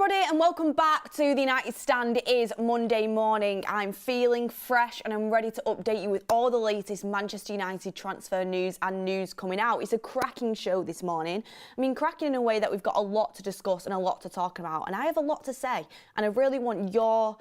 everybody and welcome back to the United Stand. It is Monday morning. I'm feeling fresh and I'm ready to update you with all the latest Manchester United transfer news and news coming out. It's a cracking show this morning. I mean, cracking in a way that we've got a lot to discuss and a lot to talk about. And I have a lot to say and I really want your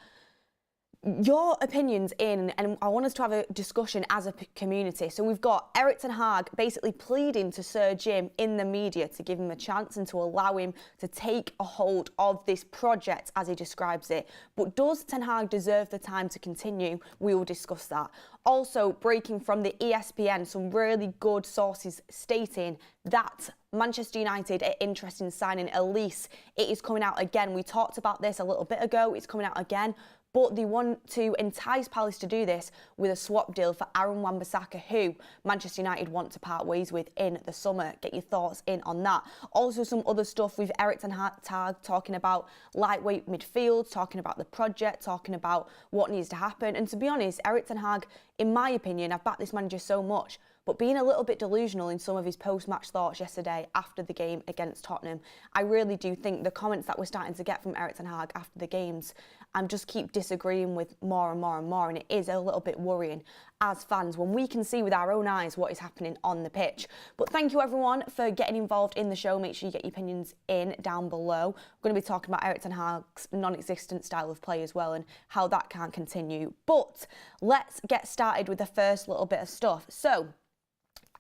opinions in, and I want us to have a discussion as a community. So we've got Erik ten Hag basically pleading to Sir Jim in the media to give him a chance and to allow him to take a hold of this project as he describes it. But does Ten Hag deserve the time to continue? We will discuss that. Also, breaking from the ESPN, some really good sources stating that Manchester United are interested in signing Olise. It is coming out again. We talked about this a little bit ago. It's coming out again. But they want to entice Palace to do this with a swap deal for Wan-Bissaka, who Manchester United want to part ways with in the summer. Get your thoughts in on that. Also, some other stuff with Erik ten Hag talking about lightweight midfield, talking about the project, talking about what needs to happen. And to be honest, Erik ten Hag, in my opinion, I've backed this manager so much, but being a little bit delusional in some of his post-match thoughts yesterday after the game against Tottenham. I really do think the comments that we're starting to get from Erik ten Hag after the games, I just keep disagreeing with more and more and more, and it is a little bit worrying as fans when we can see with our own eyes what is happening on the pitch. But thank you everyone for getting involved in the show. Make sure you get your opinions in down below. We're going to be talking about Erik ten Hag's non-existent style of play as well and how that can't continue. But let's get started with the first little bit of stuff. So,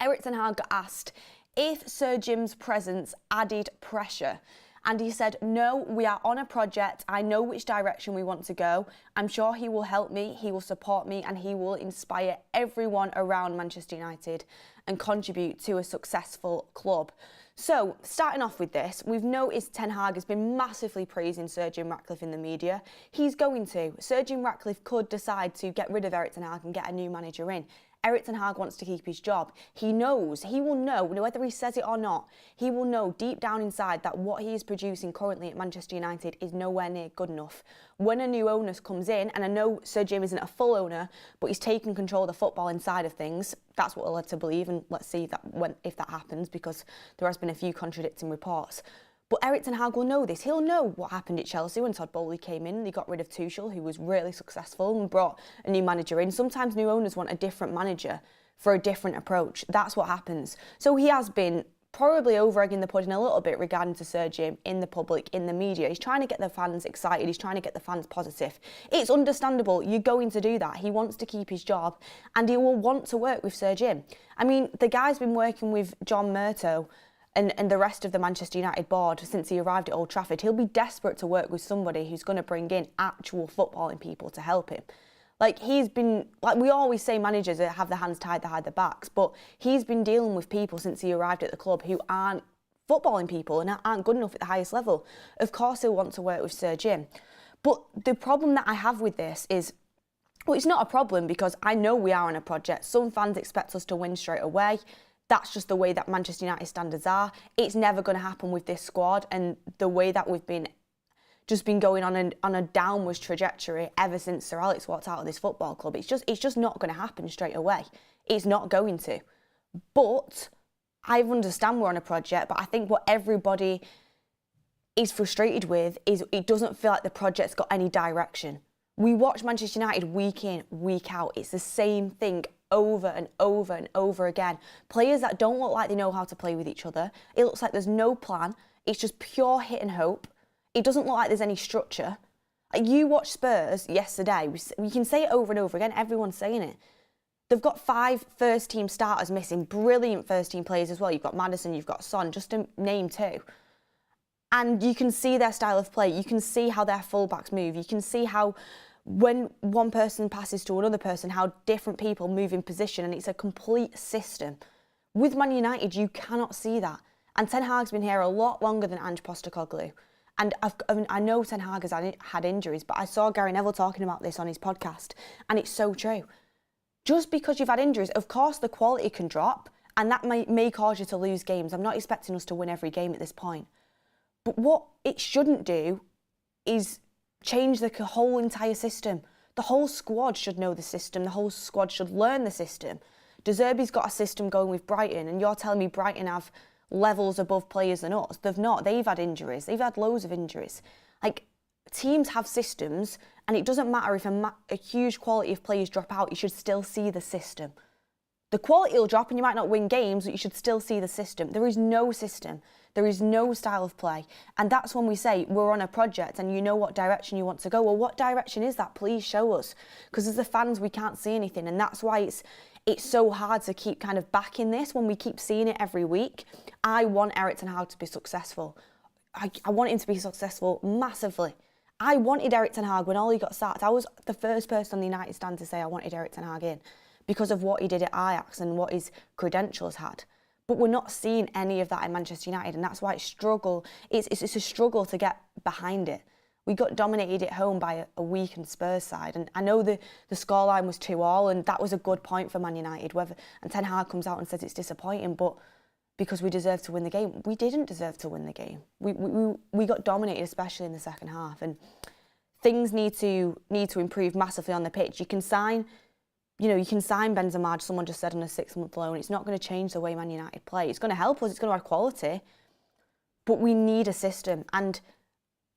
Erik ten Hag got asked if Sir Jim's presence added pressure. And he said, no, we are on a project. I know which direction we want to go. I'm sure he will help me, he will support me, and he will inspire everyone around Manchester United and contribute to a successful club. So, starting off with this, we've noticed Ten Hag has been massively praising Sir Jim Ratcliffe in the media. He's going to. Sir Jim Ratcliffe could decide to get rid of Erik ten Hag and get a new manager in. Erik ten Hag wants to keep his job. He knows, he will know, whether he says it or not, he will know deep down inside that what he is producing currently at Manchester United is nowhere near good enough. When a new owner comes in, and I know Sir Jim isn't a full owner, but he's taken control of the football inside of things, that's what we're led to believe, and let's see if that happens, because there has been a few contradicting reports. But Erik ten Hag will know this. He'll know what happened at Chelsea when Todd Bowley came in. They got rid of Tuchel, who was really successful, and brought a new manager in. Sometimes new owners want a different manager for a different approach. That's what happens. So he has been probably over-egging the pudding a little bit regarding to Sir Jim in the public, in the media. He's trying to get the fans excited. He's trying to get the fans positive. It's understandable. You're going to do that. He wants to keep his job and he will want to work with Sir Jim. I mean, the guy's been working with John Murtough and the rest of the Manchester United board since he arrived at Old Trafford. He'll be desperate to work with somebody who's going to bring in actual footballing people to help him. Like, he's been, like we always say, managers have their hands tied behind their backs, but he's been dealing with people since he arrived at the club who aren't footballing people and aren't good enough at the highest level. Of course he'll want to work with Sir Jim. But the problem that I have with this is, well, it's not a problem because I know we are on a project. Some fans expect us to win straight away. That's just the way that Manchester United standards are. It's never going to happen with this squad, and the way that we've been going on a downwards trajectory ever since Sir Alex walked out of this football club. It's just not going to happen straight away. It's not going to. But I understand we're on a project, but I think what everybody is frustrated with is it doesn't feel like the project's got any direction. We watch Manchester United week in, week out. It's the same thing over and over and over again. Players that don't look like they know how to play with each other. It looks like there's no plan. It's just pure hit and hope. It doesn't look like there's any structure. You watch Spurs yesterday. We can say it over and over again. Everyone's saying it. They've got 5 first-team starters missing. Brilliant first-team players as well. You've got Maddison, you've got Son, just to name 2. And you can see their style of play. You can see how their fullbacks move. You can see how when one person passes to another person, how different people move in position, and it's a complete system. With Man United, you cannot see that. And Ten Hag's been here a lot longer than Ange Postecoglou. And I know Ten Hag has had injuries, but I saw Gary Neville talking about this on his podcast, and it's so true. Just because you've had injuries, of course the quality can drop, and that may cause you to lose games. I'm not expecting us to win every game at this point. But what it shouldn't do is change the whole entire system. The whole squad should know the system. The whole squad should learn the system. De Zerbi's got a system going with Brighton, and you're telling me Brighton have levels above players than us. They've not. They've had injuries. They've had loads of injuries. Like, teams have systems, and it doesn't matter if a huge quality of players drop out, you should still see the system. The quality will drop and you might not win games, but you should still see the system. There is no system. There is no style of play. And that's when we say we're on a project and you know what direction you want to go. Well, what direction is that? Please show us. Because as the fans, we can't see anything. And that's why it's so hard to keep kind of backing this when we keep seeing it every week. I want Erik ten Hag to be successful. I want him to be successful massively. I wanted Erik ten Hag when Ollie got sacked. I was the first person on the United stand to say I wanted Erik ten Hag in because of what he did at Ajax and what his credentials had. But we're not seeing any of that in Manchester United, and that's why it's a struggle to get behind it. We got dominated at home by a weakened Spurs side, and I know the scoreline was 2-2, and that was a good point for Man United. And Ten Hag comes out and says it's disappointing, but because we deserved to win the game, we didn't deserve to win the game. We got dominated, especially in the second half, and things need to improve massively on the pitch. You can sign Benzema, someone just said, on a 6-month loan. It's not going to change the way Man United play. It's going to help us. It's going to add quality. But we need a system. And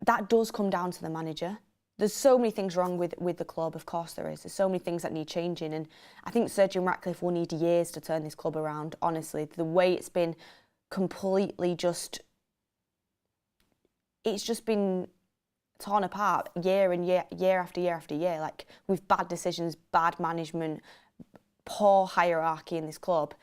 that does come down to the manager. There's so many things wrong with the club. Of course there is. There's so many things that need changing. And I think Sir Jim Ratcliffe will need years to turn this club around, honestly. The way it's been completely it's just been torn apart year after year, like with bad decisions, bad management, poor hierarchy in this club.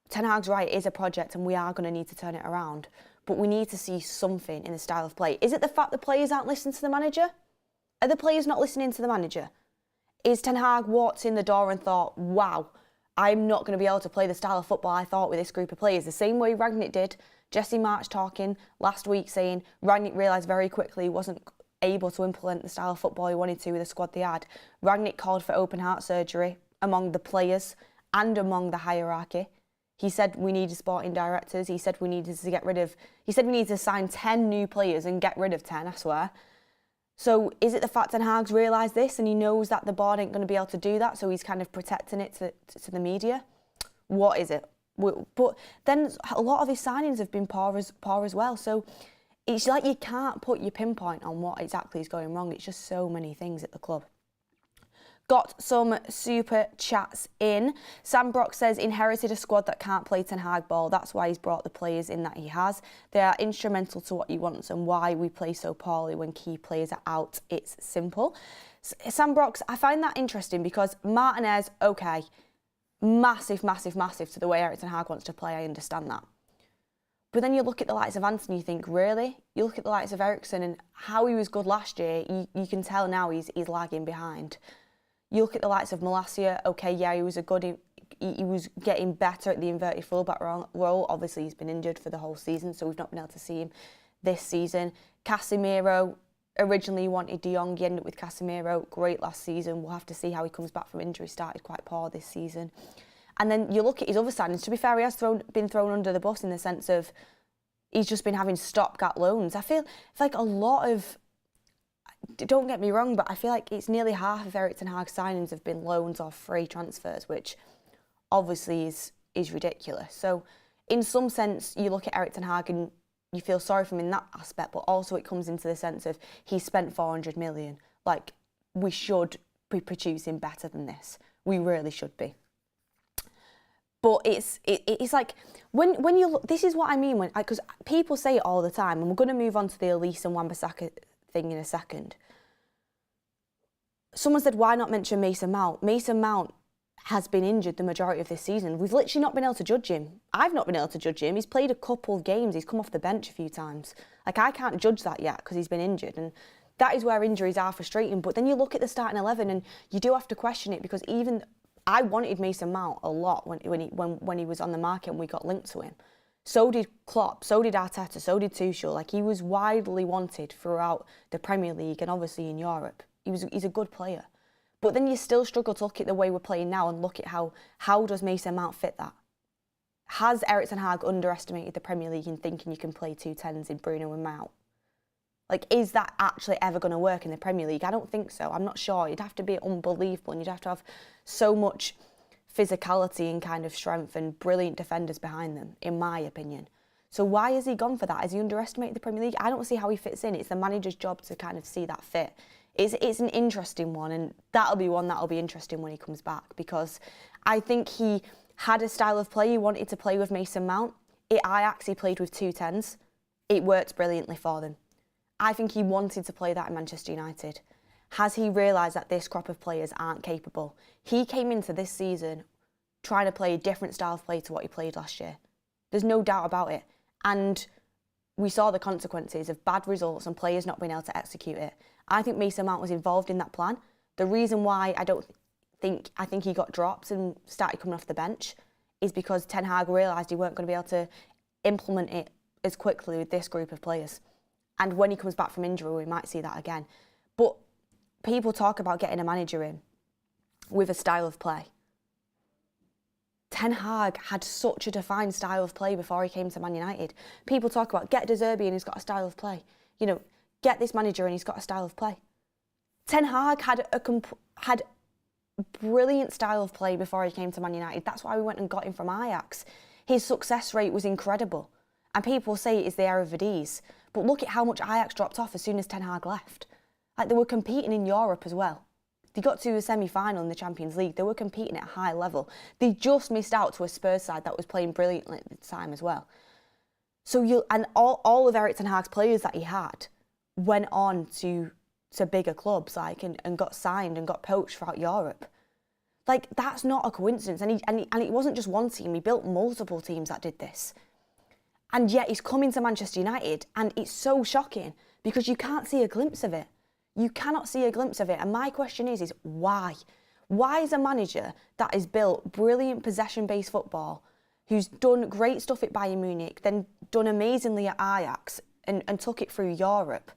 Ten Hag's right, it is a project and we are going to need to turn it around, but we need to see something in the style of play. Is it the fact the players aren't listening to the manager? Are the players not listening to the manager? Is Ten Hag walked in the door and thought, wow, I'm not going to be able to play the style of football I thought with this group of players, the same way Rangnick did? Jesse March talking last week saying Rangnick realised very quickly he wasn't able to implement the style of football he wanted to with the squad they had. Rangnick called for open heart surgery among the players and among the hierarchy. He said we needed sporting directors. He said we needed to sign 10 new players and get rid of 10, I swear. So is it the fact Ten Hag's realised this and he knows that the board ain't going to be able to do that, so he's kind of protecting it to the media? What is it? But then a lot of his signings have been poor as well. So it's like you can't put your pinpoint on what exactly is going wrong. It's just so many things at the club. Got some super chats in. Sam Brock says, inherited a squad that can't play Ten Hag ball. That's why he's brought the players in that he has. They are instrumental to what he wants and why we play so poorly when key players are out. It's simple. Sam Brock, I find that interesting because Martinez, okay, massive to the way Erik ten Hag wants to play. I understand that. But then you look at the likes of Anthony, you think, really? You look at the likes of Eriksen and how he was good last year, you can tell now he's lagging behind. You look at the likes of Malacia, okay, yeah, he was getting better at the inverted fullback role. Obviously, he's been injured for the whole season, so we've not been able to see him this season. Casemiro, originally wanted De Jong, he ended up with Casemiro, great last season. We'll have to see how he comes back from injury, started quite poor this season. And then you look at his other signings. To be fair, he has been thrown under the bus in the sense of he's just been having stopgap loans. I feel like a lot of, don't get me wrong, but I feel like it's nearly half of Erik ten Hag's signings have been loans or free transfers, which obviously is ridiculous. So in some sense, you look at Erik ten Hag and you feel sorry for him in that aspect, but also it comes into the sense of he spent 400 million. Like, we should be producing better than this. We really should be. But it's like when you look, this is what I mean because people say it all the time, and we're going to move on to the Olise and Wan-Bissaka thing in a second. Someone said, why not mention Mason Mount? Mason Mount has been injured the majority of this season. We've literally not been able to judge him. I've not been able to judge him. He's played a couple of games. He's come off the bench a few times. Like, I can't judge that yet because he's been injured, and that is where injuries are frustrating. But then you look at the starting 11 and you do have to question it, because even I wanted Mason Mount a lot when he was on the market and we got linked to him. So did Klopp, so did Arteta, so did Tuchel. Like, he was widely wanted throughout the Premier League and obviously in Europe. He's a good player. But then you still struggle to look at the way we're playing now and look at how does Mason Mount fit that? Has Erik ten Hag underestimated the Premier League in thinking you can play 2 10s in Bruno and Mount? Like, is that actually ever going to work in the Premier League? I don't think so. I'm not sure. You'd have to be unbelievable, and you'd have to have so much physicality and kind of strength and brilliant defenders behind them, in my opinion. So why has he gone for that? Has he underestimated the Premier League? I don't see how he fits in. It's the manager's job to kind of see that fit. It's an interesting one, and that'll be interesting when he comes back, because I think he had a style of play. He wanted to play with Mason Mount. At Ajax, he played with 2 10s. It worked brilliantly for them. I think he wanted to play that in Manchester United. Has he realised that this crop of players aren't capable? He came into this season trying to play a different style of play to what he played last year. There's no doubt about it. And we saw the consequences of bad results and players not being able to execute it. I think Mason Mount was involved in that plan. The reason why I think he got dropped and started coming off the bench is because Ten Hag realised he weren't going to be able to implement it as quickly with this group of players. And when he comes back from injury, we might see that again. But people talk about getting a manager in with a style of play. Ten Hag had such a defined style of play before he came to Man United. People talk about get De Zerbi and he's got a style of play. You know, get this manager and he's got a style of play. Ten Hag had a brilliant style of play before he came to Man United. That's why we went and got him from Ajax. His success rate was incredible. And people say it is the Eredivisie. But look at how much Ajax dropped off as soon as Ten Hag left. Like, they were competing in Europe as well. They got to the semi-final in the Champions League. They were competing at a high level. They just missed out to a Spurs side that was playing brilliantly at the time as well. So all of Erik Ten Hag's players that he had went on to bigger clubs, like, and got signed and got poached throughout Europe. Like, that's not a coincidence. And it wasn't just one team. He built multiple teams that did this. And yet he's coming to Manchester United, and it's so shocking because you can't see a glimpse of it. You cannot see a glimpse of it. And my question is why? Why is a manager that has built brilliant possession-based football, who's done great stuff at Bayern Munich, then done amazingly at Ajax and took it through Europe,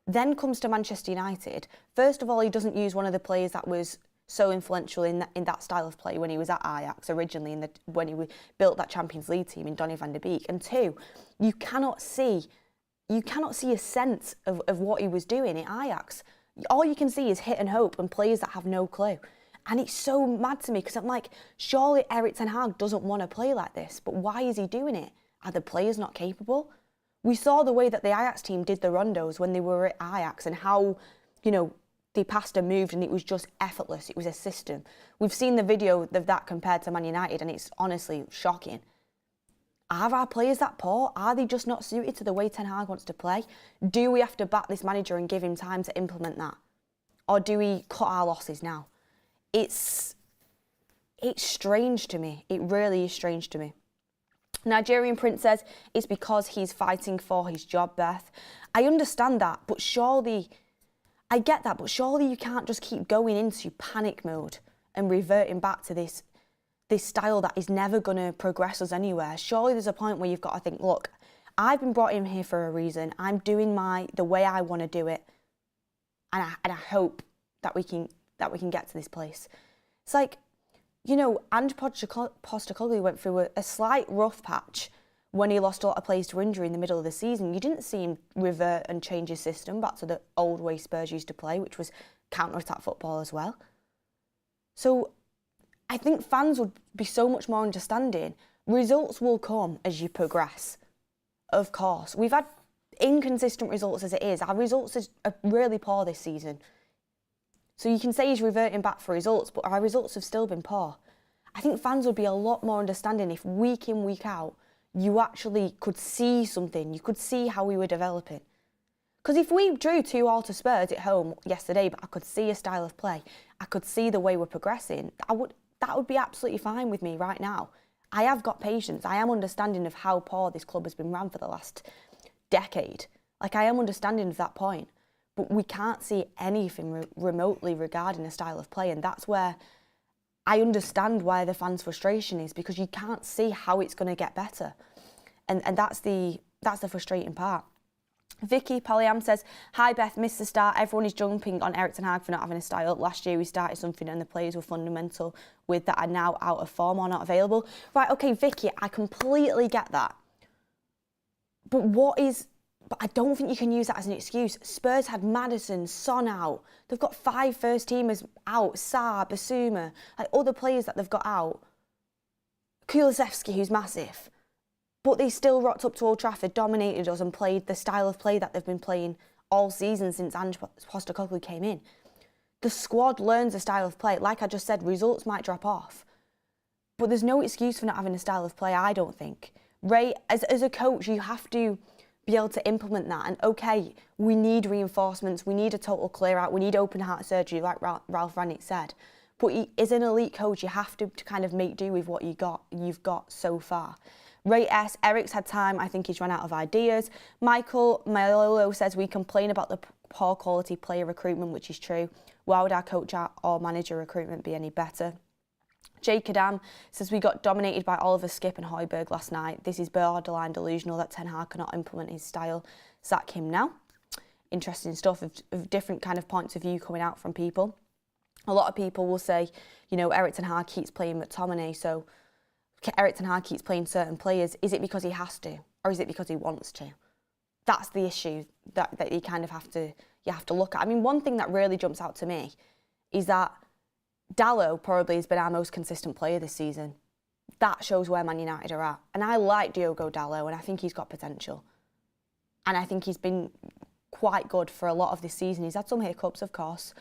then comes to Manchester United? First of all, he doesn't use one of the players that was so influential in that style of play when he was at Ajax originally, when he built that Champions League team in Donny van de Beek. And 2, you cannot see a sense of what he was doing at Ajax. All you can see is hit and hope and players that have no clue. And it's so mad to me because I'm like, surely Erik Ten Hag doesn't want to play like this, but why is he doing it? Are the players not capable? We saw the way that the Ajax team did the rondos when they were at Ajax and how, they passed and moved and it was just effortless. It was a system. We've seen the video of that compared to Man United and it's honestly shocking. Are our players that poor? Are they just not suited to the way Ten Hag wants to play? Do we have to back this manager and give him time to implement that? Or do we cut our losses now? It's strange to me. It really is strange to me. Nigerian Prince says it's because he's fighting for his job, Beth. I understand that, but surely... I get that, but surely you can't just keep going into panic mode and reverting back to this style that is never going to progress us anywhere. Surely there's a point where you've got to think, look, I've been brought in here for a reason. I'm doing the way I want to do it, and I hope that we can get to this place. It's like, Ange Postecoglou went through a slight rough patch when he lost a lot of players to injury in the middle of the season. You didn't see him revert and change his system back to the old way Spurs used to play, which was counter-attack football as well. So I think fans would be so much more understanding. Results will come as you progress. Of course. We've had inconsistent results as it is. Our results are really poor this season. So you can say he's reverting back for results, but our results have still been poor. I think fans would be a lot more understanding if week in, week out, you actually could see something. You could see how we were developing. Because if we drew 2-2 to Spurs at home yesterday, but I could see a style of play, I could see the way we're progressing, that would be absolutely fine with me right now. I have got patience. I am understanding of how poor this club has been run for the last decade. Like, I am understanding of that point. But we can't see anything remotely regarding a style of play, and that's where I understand why the fans' frustration is, because you can't see how it's going to get better. And that's the frustrating part. Vicky Polyam says, hi Beth, missed the start. Everyone is jumping on Erik Ten Hag for not having a style. Last year we started something and the players were fundamental with that are now out of form or not available. Right, okay, Vicky, I completely get that. But I don't think you can use that as an excuse. Spurs had Maddison, Son out. They've got 5 first-teamers out. Sarr, Basuma, like other players that they've got out. Kulusevski, who's massive. But they still rocked up to Old Trafford, dominated us and played the style of play that they've been playing all season since Ange Postecoglou came in. The squad learns a style of play. Like I just said, results might drop off. But there's no excuse for not having a style of play, I don't think. Ray, as a coach, you have to be able to implement that. And okay, we need reinforcements, we need a total clear out, we need open heart surgery, like Ralph Rangnick said. But as an elite coach, you have to kind of make do with what you've got so far. Ray S. Eric's had time. I think he's run out of ideas. Michael Malolo says we complain about the poor quality player recruitment, which is true. Why would our coach or manager recruitment be any better? Jake Adam says we got dominated by Oliver Skip and Højbjerg last night. This is borderline delusional that Ten Hag cannot implement his style. Sack him now. Interesting stuff of different kind of points of view coming out from people. A lot of people will say, you know, Erik Ten Hag keeps playing McTominay, so Erik Ten Hag keeps playing certain players. Is it because he has to, or is it because he wants to? That's the issue that you kind of have to look at. I mean, one thing that really jumps out to me is that Dalot probably has been our most consistent player this season. That shows where Man United are at. And I like Diogo Dalot, and I think he's got potential. And I think he's been quite good for a lot of this season. He's had some hiccups, of course,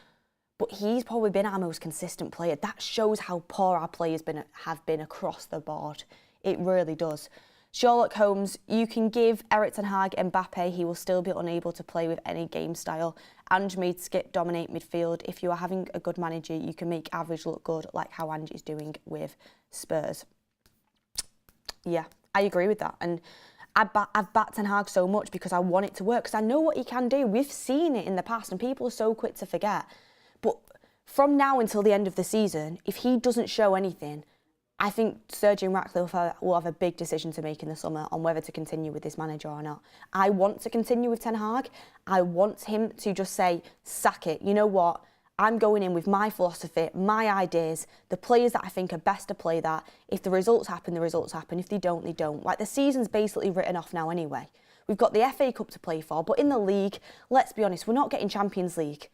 but he's probably been our most consistent player. That shows how poor our players have been across the board. It really does. Sherlock Holmes, you can give Erik Ten Hag Mbappe, he will still be unable to play with any game style. Ange made Skip dominate midfield. If you are having a good manager, you can make average look good, like how Ange is doing with Spurs. Yeah, I agree with that. And I've backed Ten Hag so much because I want it to work, because I know what he can do. We've seen it in the past, and people are so quick to forget. But from now until the end of the season, if he doesn't show anything, I think Sir Jim Ratcliffe will have a big decision to make in the summer on whether to continue with this manager or not. I want to continue with Ten Hag. I want him to just say, sack it. You know what? I'm going in with my philosophy, my ideas, the players that I think are best to play that. If the results happen, the results happen. If they don't, they don't. Like, the season's basically written off now anyway. We've got the FA Cup to play for, but in the league, let's be honest, we're not getting Champions League.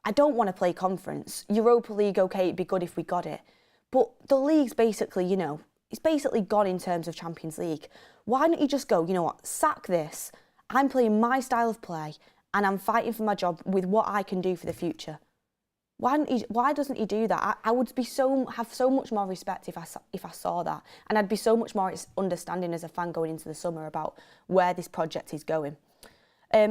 I don't want to play conference. Europa League, okay, it'd be good if we got it. But the league's basically, you know, it's basically gone in terms of Champions League. Why don't you just go, you know what, sack this. I'm playing my style of play and I'm fighting for my job with what I can do for the future. Why doesn't he do that? I would have so much more respect if I saw that. And I'd be so much more understanding as a fan going into the summer about where this project is going.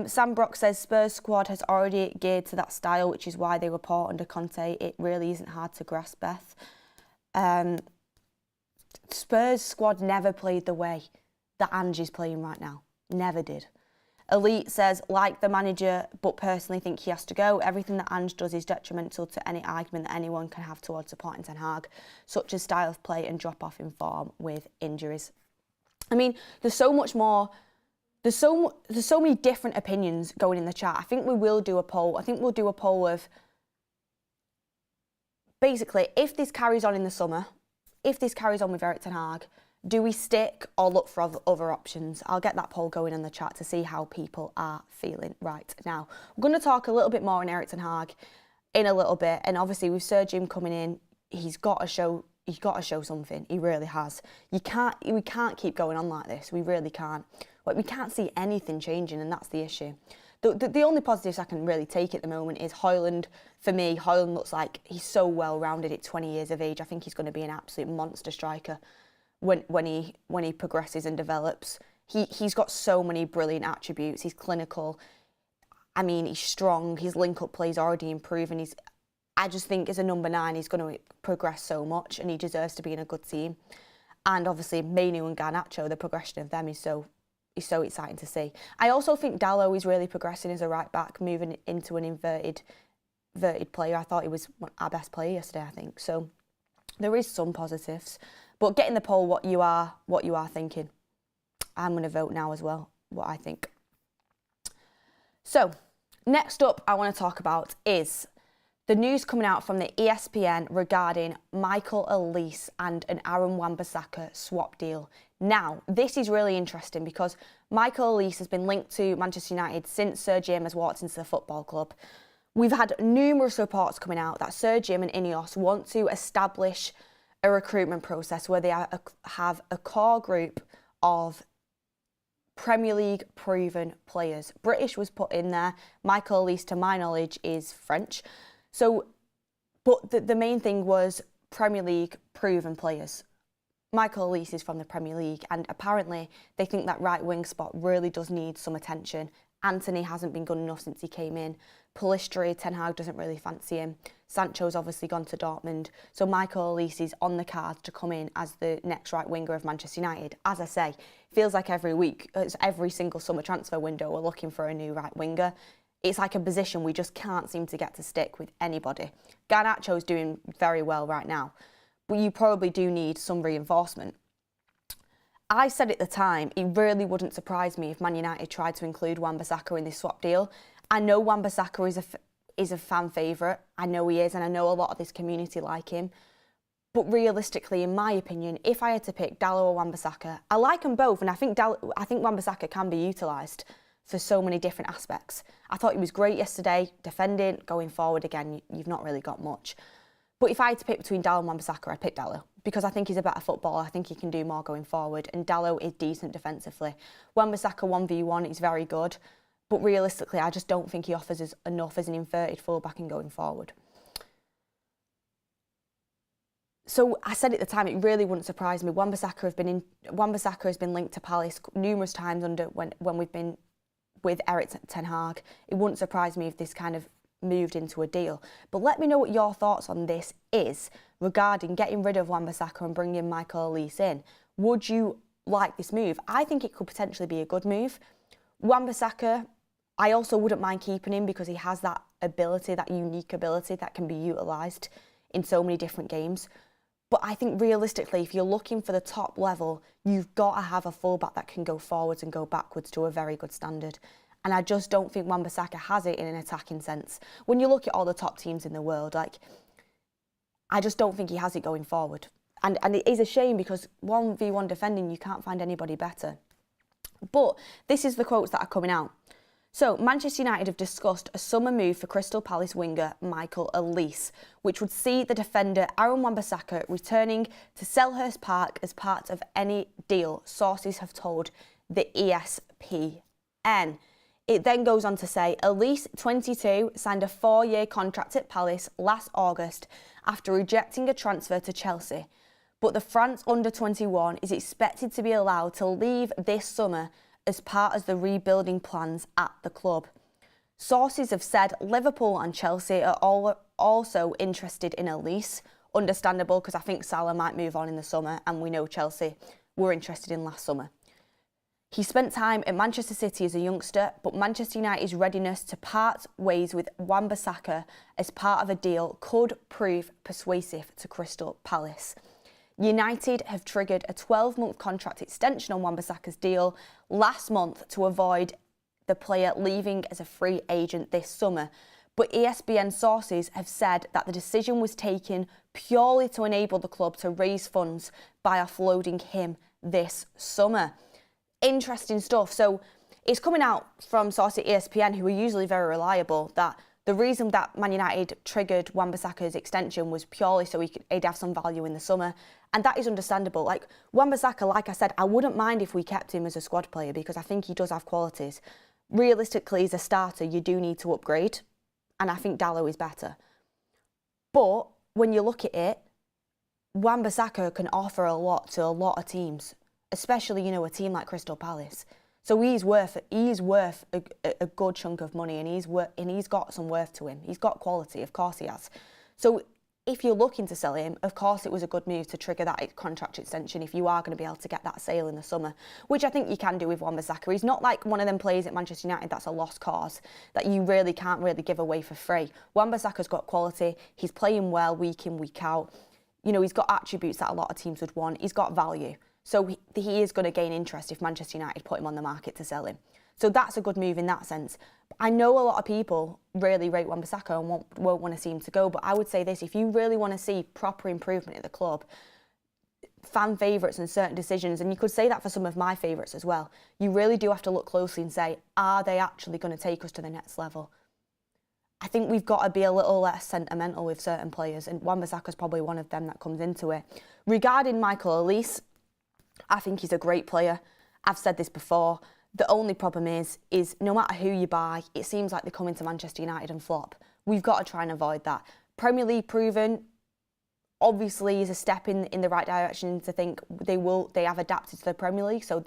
Sam Brock says Spurs squad has already geared to that style, which is why they were poor under Conte. It really isn't hard to grasp, Beth. Spurs squad never played the way that Ange is playing right now. Never did. Elite says, like the manager, but personally think he has to go. Everything that Ange does is detrimental to any argument that anyone can have towards supporting Ten Hag, such as style of play and drop off in form with injuries. I mean, there's so much more. There's so many different opinions going in the chat. I think we will do a poll. I think we'll do a poll of, basically, if this carries on in the summer, if this carries on with Erik Ten Hag, do we stick or look for other options? I'll get that poll going in the chat to see how people are feeling right now. We're going to talk a little bit more on Erik Ten Hag in a little bit, and obviously with Sir Jim coming in, he's got to show something. He really has. We can't keep going on like this. We really can't. Like, we can't see anything changing, and that's the issue. The only positives I can really take at the moment is Højlund. For me, Højlund looks like he's so well-rounded at 20 years of age. I think he's going to be an absolute monster striker when he progresses and develops. He's got so many brilliant attributes. He's clinical. I mean, he's strong. His link-up play is already improving. I just think as a number 9, he's going to progress so much, and he deserves to be in a good team. And obviously, Mainu and Garnacho, the progression of them is so exciting to see. I also think Dalot is really progressing as a right back, moving into an inverted player. I thought he was our best player yesterday, I think. So there is some positives. But get in the poll what you are thinking. I'm going to vote now as well, what I think. So next up I want to talk about is the news coming out from the ESPN regarding Michael Olise and an Aaron Wan-Bissaka swap deal. Now, this is really interesting because Michael Olise has been linked to Manchester United since Sir Jim has walked into the football club. We've had numerous reports coming out that Sir Jim and Ineos want to establish a recruitment process where they have a core group of Premier League proven players. British was put in there. Michael Olise, to my knowledge, is French. So, but the main thing was Premier League proven players. Michael Olise is from the Premier League, and apparently they think that right wing spot really does need some attention. Anthony hasn't been good enough since he came in. Pellistri, Ten Hag doesn't really fancy him. Sancho's obviously gone to Dortmund. So Michael Olise is on the cards to come in as the next right winger of Manchester United. As I say, feels like every week, it's every single summer transfer window, we're looking for a new right winger. It's like a position we just can't seem to get to stick with anybody. Garnacho's doing very well right now, but you probably do need some reinforcement. I said at the time, it really wouldn't surprise me if Man United tried to include Wan-Bissaka in this swap deal. I know Wan-Bissaka is a fan favourite. I know he is, and I know a lot of this community like him. But realistically, in my opinion, if I had to pick Dalot or Wan-Bissaka, I like them both, and I think Wan-Bissaka can be utilised for so many different aspects. I thought he was great yesterday, defending, going forward again, you've not really got much. But if I had to pick between Dalot and Wan-Bissaka, I'd pick Dalot, because I think he's a better footballer. I think he can do more going forward, and Dalot is decent defensively. Wan-Bissaka 1v1 is very good, but realistically, I just don't think he offers us enough as an inverted fullback in going forward. So I said at the time, it really wouldn't surprise me. Wan-Bissaka has been linked to Palace numerous times when we've been with Eric Ten Hag. It wouldn't surprise me if this kind of moved into a deal. But let me know what your thoughts on this is regarding getting rid of Wan-Bissaka and bringing Michael Olise in. Would you like this move? I think it could potentially be a good move. Wan-Bissaka, I also wouldn't mind keeping him because he has that ability, that unique ability that can be utilised in so many different games. But I think realistically, if you're looking for the top level, you've got to have a fullback that can go forwards and go backwards to a very good standard. And I just don't think Wan-Bissaka has it in an attacking sense. When you look at all the top teams in the world, I just don't think he has it going forward. And it is a shame because 1v1 defending, you can't find anybody better. But this is the quotes that are coming out. So, Manchester United have discussed a summer move for Crystal Palace winger Michael Olise, which would see the defender Aaron Wan-Bissaka returning to Selhurst Park as part of any deal, sources have told the ESPN. It then goes on to say, Olise, 22, signed a 4-year contract at Palace last August after rejecting a transfer to Chelsea. But the France under-21 is expected to be allowed to leave this summer as part of the rebuilding plans at the club. Sources have said Liverpool and Chelsea are also interested in Olise. Understandable, because I think Salah might move on in the summer, and we know Chelsea were interested in last summer. He spent time at Manchester City as a youngster, but Manchester United's readiness to part ways with Wan-Bissaka as part of a deal could prove persuasive to Crystal Palace. United have triggered a 12-month contract extension on Wan-Bissaka's deal last month to avoid the player leaving as a free agent this summer. But ESPN sources have said that the decision was taken purely to enable the club to raise funds by offloading him this summer. Interesting stuff. So it's coming out from sources at ESPN, who are usually very reliable, that the reason that Man United triggered Wan-Bissaka's extension was purely so he'd have some value in the summer. And that is understandable. Like, Wan-Bissaka, like I said, I wouldn't mind if we kept him as a squad player because I think he does have qualities. Realistically, as a starter, you do need to upgrade. And I think Dalot is better. But when you look at it, Wan-Bissaka can offer a lot to a lot of teams, especially, a team like Crystal Palace. So he's worth a good chunk of money, and he's got some worth to him. He's got quality, of course he has. So if you're looking to sell him, of course it was a good move to trigger that contract extension if you are going to be able to get that sale in the summer, which I think you can do with Wan-Bissaka. He's not like one of them players at Manchester United that's a lost cause, that you really can't give away for free. Wan-Bissaka's got quality, he's playing well week in, week out. He's got attributes that a lot of teams would want, he's got value. So he is going to gain interest if Manchester United put him on the market to sell him. So that's a good move in that sense. I know a lot of people really rate Wan-Bissaka and won't want to see him to go, but I would say this, if you really want to see proper improvement at the club, fan favourites and certain decisions, and you could say that for some of my favourites as well, you really do have to look closely and say, are they actually going to take us to the next level? think we've got to be a little less sentimental with certain players, and Wan-Bissaka is probably one of them that comes into it. Regarding Michael Olise, I think he's a great player. I've said this before. The only problem is no matter who you buy, it seems like they come into Manchester United and flop. We've got to try and avoid that. Premier League proven, obviously, is a step in the right direction to think they have adapted to the Premier League. So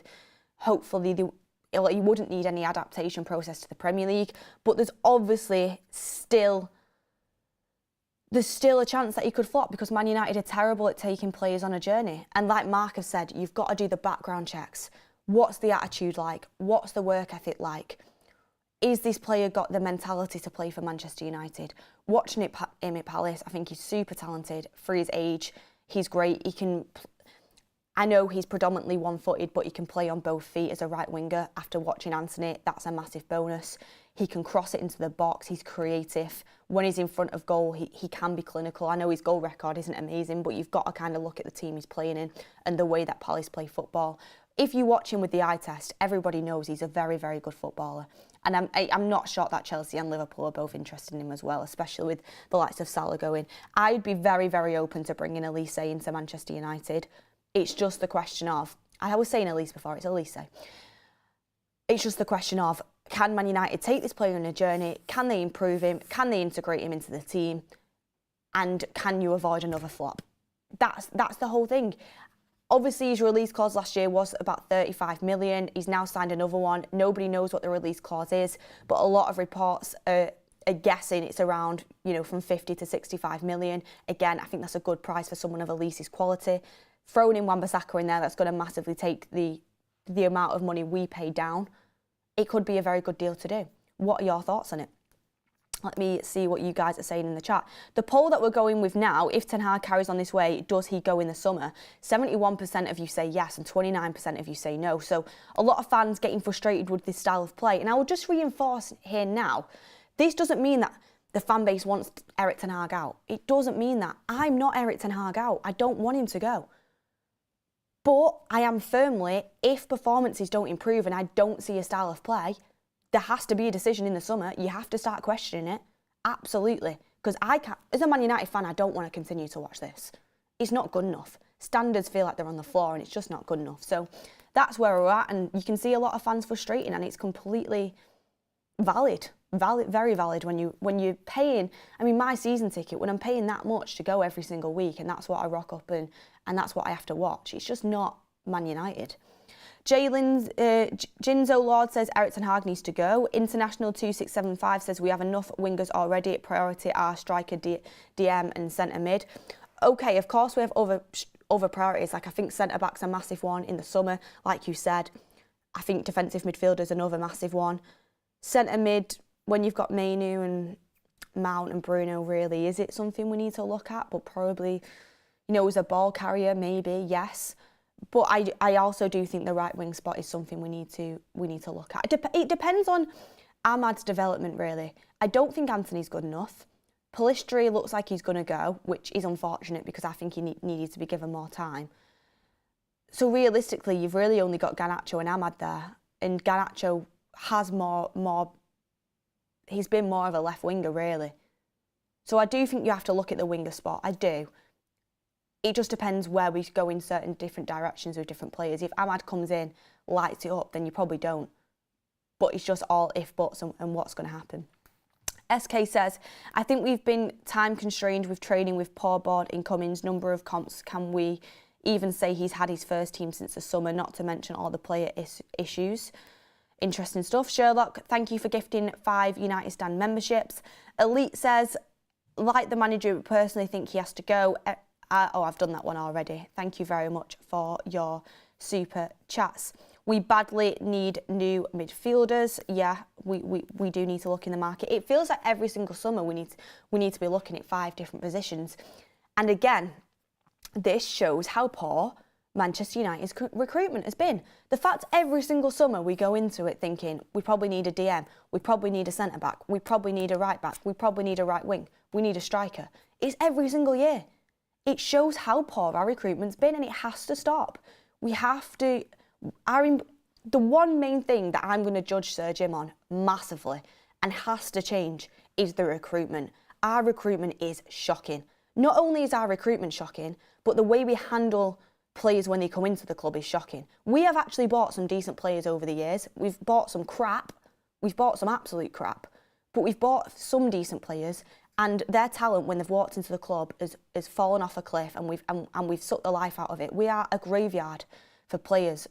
hopefully you wouldn't need any adaptation process to the Premier League. But there's obviously still a chance that he could flop because Man United are terrible at taking players on a journey. And like Mark has said, you've got to do the background checks. What's the attitude like? What's the work ethic like? Is this player got the mentality to play for Manchester United? Watching him at Palace, I think he's super talented. For his age, he's great. I know he's predominantly one-footed, but he can play on both feet as a right winger. After watching Anthony, that's a massive bonus. He can cross it into the box. He's creative. When he's in front of goal, he can be clinical. I know his goal record isn't amazing, but you've got to kind of look at the team he's playing in and the way that Palace play football. If you watch him with the eye test, everybody knows he's a very, very good footballer. And I'm not shocked that Chelsea and Liverpool are both interested in him as well, especially with the likes of Salah going. I'd be very, very open to bringing Olise into Manchester United. It's just the question of, I was saying Olise before, it's Olise. It's just the question of, can Man United take this player on a journey? Can they improve him? Can they integrate him into the team? And can you avoid another flop? That's the whole thing. Obviously, his release clause last year was about 35 million. He's now signed another one. Nobody knows what the release clause is, but a lot of reports are guessing it's around, from 50 to 65 million. Again, I think that's a good price for someone of Olise's quality. Throwing in Wan-Bissaka in there, that's going to massively take the amount of money we pay down. It could be a very good deal to do. What are your thoughts on it? Let me see what you guys are saying in the chat. The poll that we're going with now, if Ten Hag carries on this way, does he go in the summer? 71% of you say yes and 29% of you say no. So a lot of fans getting frustrated with this style of play. And I will just reinforce here now, this doesn't mean that the fan base wants Erik Ten Hag out. It doesn't mean that. I'm not Erik Ten Hag out. I don't want him to go. But I am firmly, if performances don't improve and I don't see a style of play, there has to be a decision in the summer. You have to start questioning it. Absolutely. Because as a Man United fan, I don't want to continue to watch this. It's not good enough. Standards feel like they're on the floor and it's just not good enough. So that's where we're at. And you can see a lot of fans frustrating and it's completely valid. Very valid when you're paying. I mean, my season ticket, when I'm paying that much to go every single week and that's what I rock up and that's what I have to watch. It's just not Man United. Jinzo Lord says Erik Ten Hag needs to go. International 2675 says we have enough wingers already. Priority are striker, DM and centre mid. Okay, of course we have other priorities. Like I think centre back's a massive one in the summer. Like you said, I think defensive midfielder's another massive one. Centre mid, when you've got Mainu and Mount and Bruno, really, is it something we need to look at? But probably, as a ball carrier, maybe yes. But I also do think the right wing spot is something we need to look at. It depends on Ahmad's development, really. I don't think Anthony's good enough. Pellistri looks like he's going to go, which is unfortunate because I think he needed to be given more time. So realistically, you've really only got Garnacho and Ahmad there, and Garnacho has more. He's been more of a left winger, really. So I do think you have to look at the winger spot. I do. It just depends where we go in certain different directions with different players. If Ahmad comes in, lights it up, then you probably don't. But it's just all if buts and what's going to happen. SK says, I think we've been time constrained with training with poor board incomings, number of comps. Can we even say he's had his first team since the summer, not to mention all the player issues? Interesting stuff. Sherlock, thank you for gifting 5 United Stand memberships. Elite says, like the manager, personally think he has to go. I've done that one already. Thank you very much for your super chats. We badly need new midfielders. Yeah, we do need to look in the market. It feels like every single summer we need to be looking at 5 different positions. And again, this shows how poor Manchester United's recruitment has been. The fact every single summer we go into it thinking we probably need a DM, we probably need a centre-back, we probably need a right-back, we probably need a right wing, we need a striker. It's every single year. It shows how poor our recruitment's been and it has to stop. We have to... The one main thing that I'm going to judge Sir Jim on massively, and has to change is the recruitment. Our recruitment is shocking. Not only is our recruitment shocking, but the way we handle players when they come into the club is shocking. We have actually bought some decent players over the years. We've bought some crap. We've bought some absolute crap. But we've bought some decent players, and their talent when they've walked into the club has fallen off a cliff, and we've sucked the life out of it. We are a graveyard for players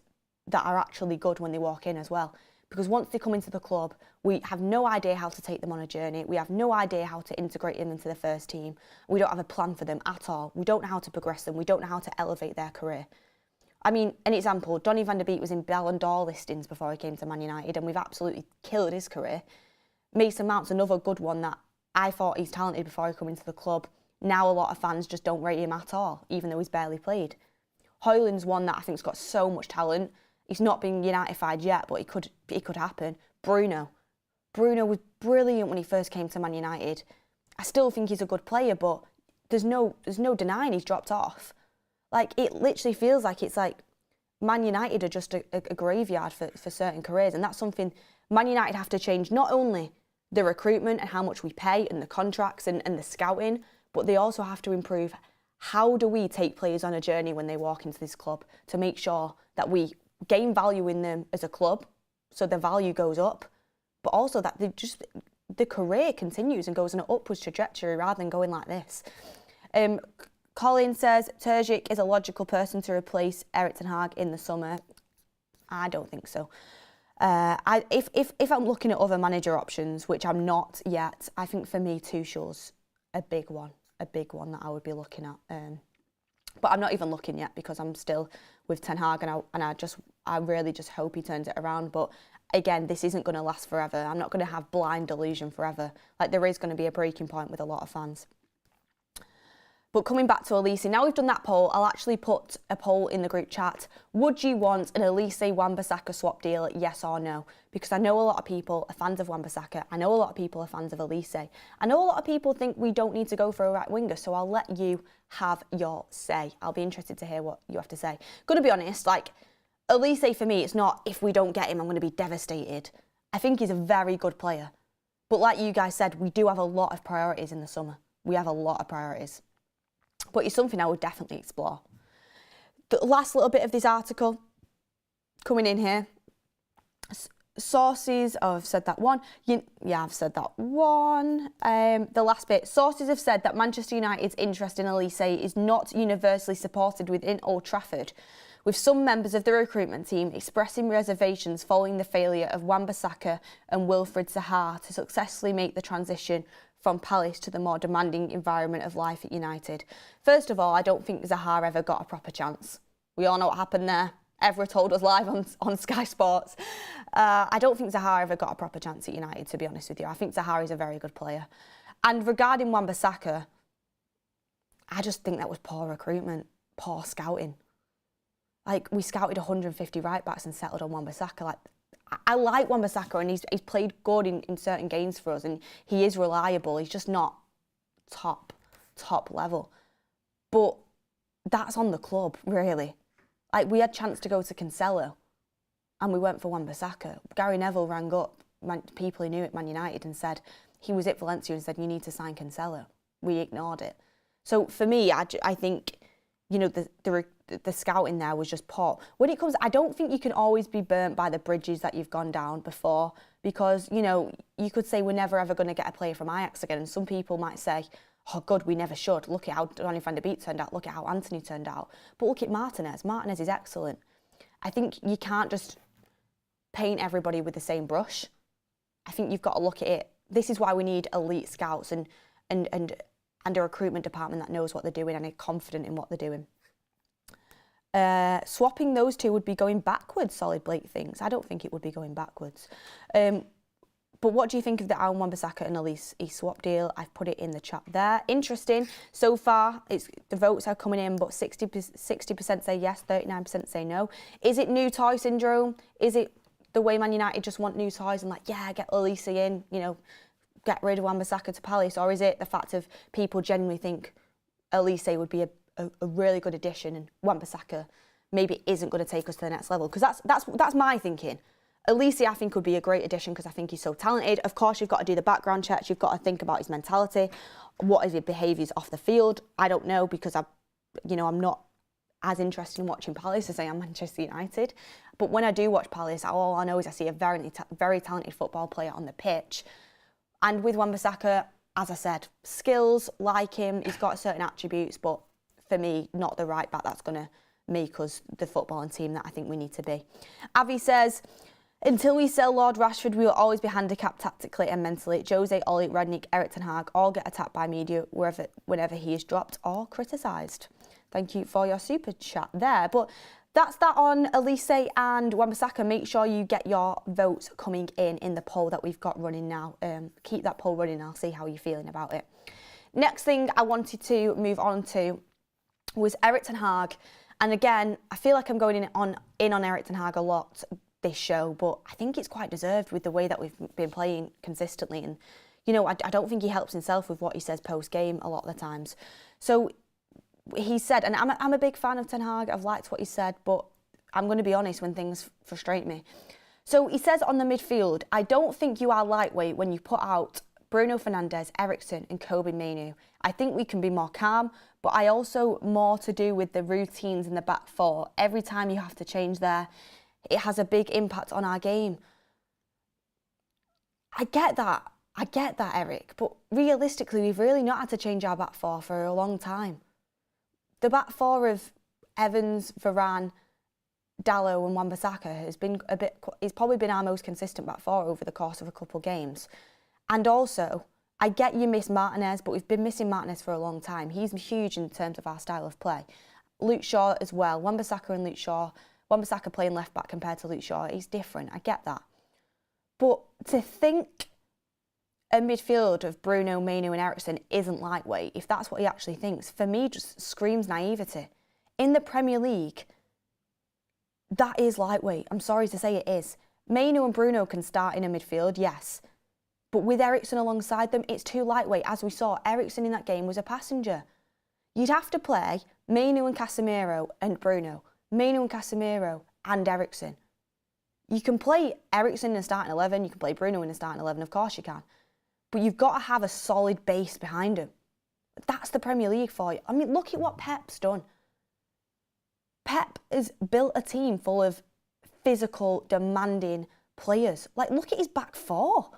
that are actually good when they walk in as well. Because once they come into the club, we have no idea how to take them on a journey. We have no idea how to integrate them into the first team. We don't have a plan for them at all. We don't know how to progress them. We don't know how to elevate their career. I mean, an example, Donny van der Beek was in Ballon d'Or listings before he came to Man United, and we've absolutely killed his career. Mason Mount's another good one that I thought he's talented before he came into the club. Now a lot of fans just don't rate him at all, even though he's barely played. Højlund's one that I think's got so much talent. He's not been Unitified yet, but it could happen. Bruno was brilliant when he first came to Man United. I still think he's a good player, but there's no denying he's dropped off. Like, it literally feels like it's like Man United are just a graveyard for certain careers, and that's something Man United have to change. Not only the recruitment and how much we pay and the contracts and the scouting, but they also have to improve how do we take players on a journey when they walk into this club to make sure that we gain value in them as a club, so the value goes up, but also that the career continues and goes on an upwards trajectory rather than going like this. Colin says Terzic is a logical person to replace Erik ten Hag in the summer. I don't think so. If I'm looking at other manager options, which I'm not yet, I think for me Tuchel's a big one that I would be looking at. But I'm not even looking yet because I'm still with Ten Hag, and I really just hope he turns it around. But again, this isn't going to last forever. I'm not going to have blind delusion forever. Like, there is going to be a breaking point with a lot of fans. But coming back to Olise, now we've done that poll, I'll actually put a poll in the group chat. Would you want an Olise Wan-Bissaka swap deal, yes or no? Because I know a lot of people are fans of Wan-Bissaka. I know a lot of people are fans of Olise. I know a lot of people think we don't need to go for a right winger, so I'll let you have your say. I'll be interested to hear what you have to say. Gonna be honest, like, Olise for me, it's not if we don't get him, I'm going to be devastated. I think he's a very good player. But like you guys said, we do have a lot of priorities in the summer. We have a lot of priorities. But it's something I would definitely explore. The last little bit of this article coming in here. Sources, oh, I've said that one. Yeah, I've said that one. The last bit. Sources have said that Manchester United's interest in Olise is not universally supported within Old Trafford, with some members of the recruitment team expressing reservations following the failure of Wan-Bissaka and Wilfried Zaha to successfully make the transition from Palace to the more demanding environment of life at United. First of all, I don't think Zaha ever got a proper chance. We all know what happened there. Evra told us live on Sky Sports. I don't think Zaha ever got a proper chance at United, to be honest with you. I think Zaha is a very good player. And regarding Wan-Bissaka, I just think that was poor recruitment, poor scouting. Like, we scouted 150 right-backs and settled on Wan-Bissaka. Like, I like Wan-Bissaka, and he's played good in certain games for us, and he is reliable. He's just not top level. But that's on the club, really. Like, we had a chance to go to Cancelo, and we went for Wan-Bissaka. Gary Neville rang up people he knew at Man United and said, he was at Valencia and said, you need to sign Cancelo. We ignored it. So for me, I think, you know, the scouting there was just poor. When it comes, I don't think you can always be burnt by the bridges that you've gone down before, because, you know, you could say we're never ever going to get a player from Ajax again, and some people might say, oh God, we never should. Look at how Donny van der Beek turned out. Look at how Anthony turned out. But look at Martinez. Martinez is excellent. I think you can't just paint everybody with the same brush. I think you've got to look at it. This is why we need elite scouts and a recruitment department that knows what they're doing and are confident in what they're doing. Swapping those two would be going backwards, Solid Blake thinks. I don't think it would be going backwards. But what do you think of the Wan-Bissaka and Olise swap deal? I've put it in the chat there. Interesting. So far, the votes are coming in, but 60% say yes, 39% say no. Is it new toy syndrome? Is it the way Man United just want new toys and like, yeah, get Olise in, you know, get rid of Wan-Bissaka to Palace? Or is it the fact of people genuinely think Olise would be a really good addition and Wan-Bissaka maybe isn't going to take us to the next level? Because that's my thinking. Olise, I think, would be a great addition because I think he's so talented. Of course, you've got to do the background checks. You've got to think about his mentality. What is his behaviours off the field? I don't know because I'm not as interested in watching Palace as I am Manchester United. But when I do watch Palace, all I know is I see a very, very talented football player on the pitch. And with Wan-Bissaka, as I said, skills, like him, he's got certain attributes, but for me, not the right back that's going to make us the footballing team that I think we need to be. Avi says, until we sell Lord Rashford, we will always be handicapped tactically and mentally. Jose, Ollie, Redknapp, Erik ten Hag all get attacked by media whenever he is dropped or criticised. Thank you for your super chat there. But that's that on Olise and Wan-Bissaka. Make sure you get your votes coming in the poll that we've got running now. Keep that poll running. I'll see how you're feeling about it. Next thing I wanted to move on to was Erik ten Hag. And again, I feel like I'm going in on Erik ten Hag a lot this show, but I think it's quite deserved with the way that we've been playing consistently. And, I don't think he helps himself with what he says post-game a lot of the times. So he said, and I'm a big fan of Ten Hag, I've liked what he said, but I'm going to be honest when things frustrate me. So he says on the midfield, I don't think you are lightweight when you put out Bruno Fernandes, Eriksen and Kobbie Mainoo. I think we can be more calm, but I also more to do with the routines in the back four. Every time you have to change there, it has a big impact on our game. I get that, Eric, but realistically, we've really not had to change our back four for a long time. The back four of Evans, Varane, Dalot and Wan-Bissaka it's probably been our most consistent back four over the course of a couple of games. And also, I get you miss Martinez, but we've been missing Martinez for a long time. He's huge in terms of our style of play. Luke Shaw as well, Wan-Bissaka and Luke Shaw. Wan-Bissaka playing left back compared to Luke Shaw, he's different, I get that. But to think a midfield of Bruno, Mainoo and Eriksen isn't lightweight, if that's what he actually thinks, for me just screams naivety. In the Premier League, that is lightweight. I'm sorry to say it is. Mainoo and Bruno can start in a midfield, yes. But with Eriksen alongside them, it's too lightweight. As we saw, Eriksen in that game was a passenger. You'd have to play Mainoo and Casemiro and Bruno. Mainoo and Casemiro and Eriksen. You can play Eriksen in a starting 11, you can play Bruno in a starting 11, of course you can. But you've got to have a solid base behind him. That's the Premier League for you. I mean, look at what Pep's done. Pep has built a team full of physical, demanding players. Like, look at his back four.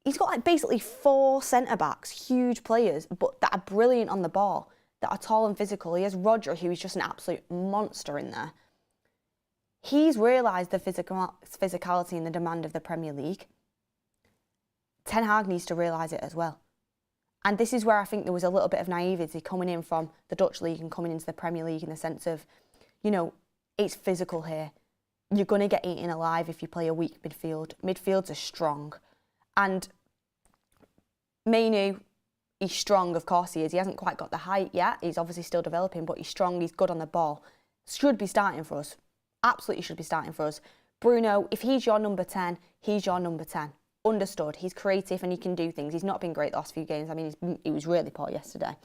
He's got basically 4 centre-backs, huge players, but that are brilliant on the ball, that are tall and physical. He has Roger, who is just an absolute monster in there. He's realised the physicality and the demand of the Premier League. Ten Hag needs to realise it as well. And this is where I think there was a little bit of naivety coming in from the Dutch League and coming into the Premier League in the sense of, it's physical here. You're going to get eaten alive if you play a weak midfield. Midfields are strong. And Mainoo, he's strong, of course he is. He hasn't quite got the height yet. He's obviously still developing, but he's strong, he's good on the ball. Should be starting for us. Absolutely should be starting for us. Bruno, if he's your number 10, he's your number 10. Understood. He's creative and he can do things. He's not been great the last few games. I mean, he was really poor yesterday.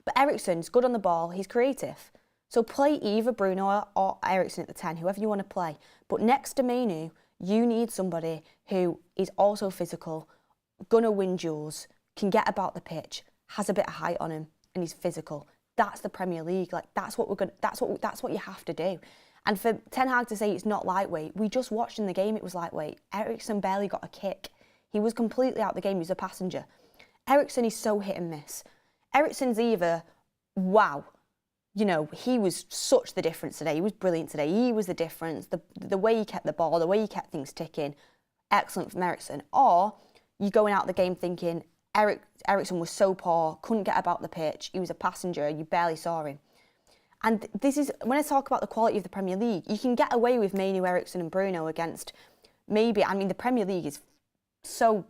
But Eriksen's good on the ball. He's creative. So play either Bruno or Eriksen at the 10, whoever you want to play. But next to Mainoo, you need somebody who is also physical, gonna win duels, can get about the pitch, has a bit of height on him, and he's physical. That's the Premier League. Like that's what you have to do. And for Ten Hag to say it's not lightweight, we just watched in the game it was lightweight. Eriksen barely got a kick. He was completely out of the game. He was a passenger. Eriksen is so hit and miss. Eriksen's either, wow, he was such the difference today. He was brilliant today. He was the difference. The way he kept the ball, the way he kept things ticking, excellent from Eriksen. Or you're going out the game thinking Eriksen was so poor, couldn't get about the pitch. He was a passenger. You barely saw him. And this is, when I talk about the quality of the Premier League, you can get away with Mainoo, Eriksen and Bruno against the Premier League is so,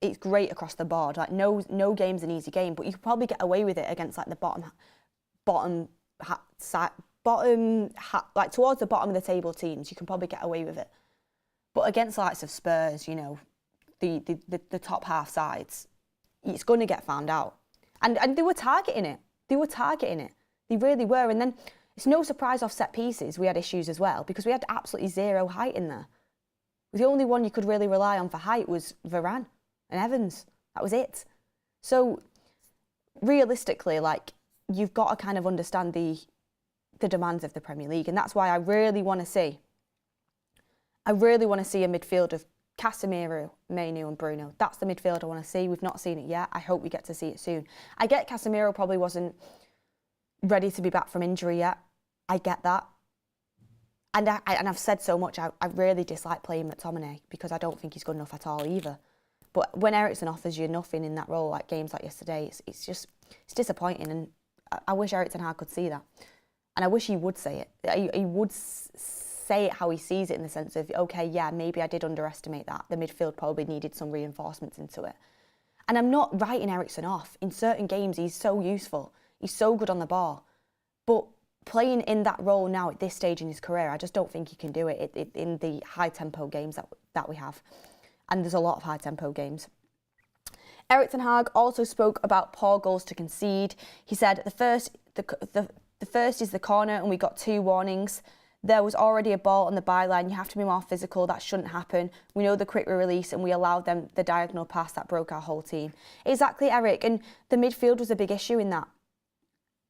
it's great across the board. Like, no game's an easy game, but you could probably get away with it against, like, the towards the bottom of the table teams, you can probably get away with it. But against the likes of Spurs, the top half sides, it's going to get found out. And they were targeting it. They really were. And then it's no surprise off set pieces we had issues as well because we had absolutely zero height in there. The only one you could really rely on for height was Varane and Evans. That was it. So realistically, like, you've got to kind of understand the demands of the Premier League, and that's why I really want to see a midfield of Casemiro, Mainu and Bruno. That's the midfield I want to see. We've not seen it yet. I hope we get to see it soon. I get Casemiro probably wasn't ready to be back from injury yet. I get that. And I've said so much, I really dislike playing McTominay because I don't think he's good enough at all either. But when Eriksen offers you nothing in that role, like games like yesterday, it's disappointing. And I wish Erik ten Hag could see that. And I wish he would say it. He would say it how he sees it, in the sense of, okay, yeah, maybe I did underestimate that. The midfield probably needed some reinforcements into it. And I'm not writing Eriksen off. In certain games, he's so useful. He's so good on the ball. But playing in that role now at this stage in his career, I just don't think he can do it in the high-tempo games that we have. And there's a lot of high-tempo games. Erik ten Hag also spoke about poor goals to concede. He said the first is the corner, and we got 2 warnings. There was already a ball on the byline. You have to be more physical. That shouldn't happen. We know the quick release, and we allowed them the diagonal pass that broke our whole team. Exactly, Eric. And the midfield was a big issue in that.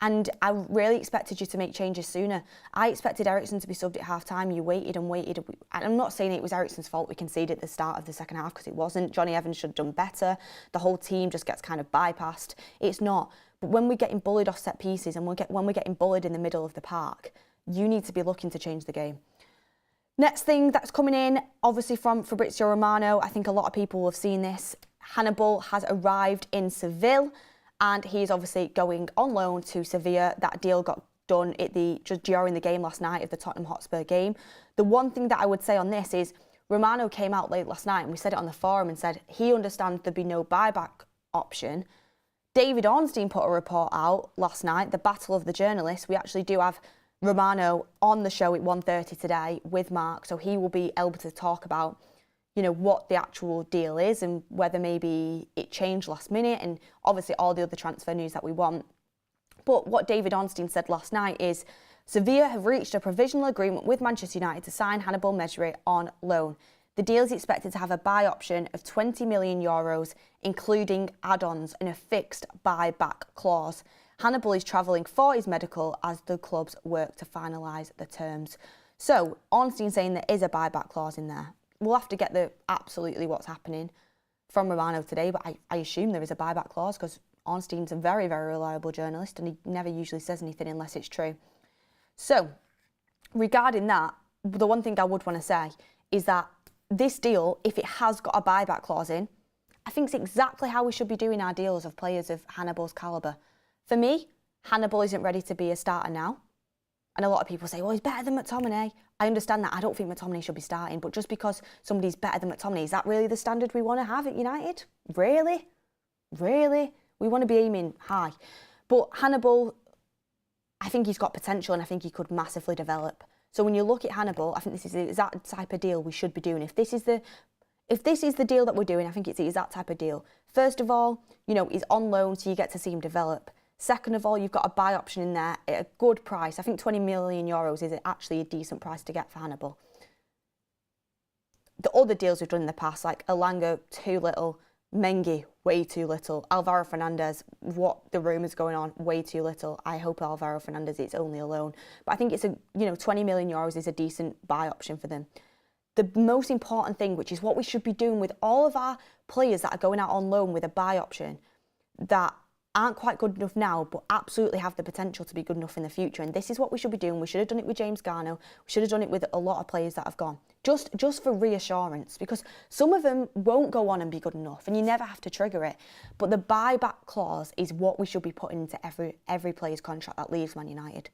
And I really expected you to make changes sooner. I expected Eriksen to be subbed at half-time. You waited and waited. And I'm not saying it was Eriksen's fault we conceded at the start of the second half, because it wasn't. Johnny Evans should have done better. The whole team just gets kind of bypassed. It's not. But when we're getting bullied off set pieces and when we're getting bullied in the middle of the park, you need to be looking to change the game. Next thing that's coming in, obviously from Fabrizio Romano, I think a lot of people will have seen this. Hannibal has arrived in Seville, and he's obviously going on loan to Sevilla. That deal got done just during the game last night of the Tottenham Hotspur game. The one thing that I would say on this is Romano came out late last night, and we said it on the forum, and said he understands there'd be no buyback option. David Ornstein put a report out last night, the battle of the journalists. We actually do have Romano on the show at 1:30 today with Mark, so he will be able to talk about, you know, what the actual deal is and whether maybe it changed last minute, and obviously all the other transfer news that we want. But what David Ornstein said last night is Sevilla have reached a provisional agreement with Manchester United to sign Hannibal Mejbri on loan. The deal is expected to have a buy option of €20 million, including add-ons and a fixed buyback clause. Hannibal is travelling for his medical as the clubs work to finalise the terms. So, Ornstein saying there is a buyback clause in there. We'll have to get absolutely what's happening from Romano today, but I assume there is a buyback clause, because Ornstein's a very, very reliable journalist and he never usually says anything unless it's true. So, regarding that, the one thing I would want to say is that this deal, if it has got a buyback clause in, I think it's exactly how we should be doing our deals of players of Hannibal's calibre. For me, Hannibal isn't ready to be a starter now. And a lot of people say, well, he's better than McTominay. I understand that. I don't think McTominay should be starting. But just because somebody's better than McTominay, is that really the standard we want to have at United? Really? Really? We want to be aiming high. But Hannibal, I think he's got potential, and I think he could massively develop. So when you look at Hannibal, I think this is the exact type of deal we should be doing. If this is the deal that we're doing, I think it's the exact type of deal. First of all, you know, he's on loan, so you get to see him develop. Second of all, you've got a buy option in there at a good price. I think €20 million is actually a decent price to get for Hannibal. The other deals we've done in the past, like Elanga, too little. Mengi, way too little. Alvaro Fernandez, what the rumours going on, way too little. I hope Alvaro Fernandez, it's only a loan. But I think it's €20 million is a decent buy option for them. The most important thing, which is what we should be doing with all of our players that are going out on loan with a buy option, that aren't quite good enough now, but absolutely have the potential to be good enough in the future. And this is what we should be doing. We should have done it with James Garner. We should have done it with a lot of players that have gone. Just for reassurance, because some of them won't go on and be good enough, and you never have to trigger it. But the buyback clause is what we should be putting into every player's contract that leaves Man United.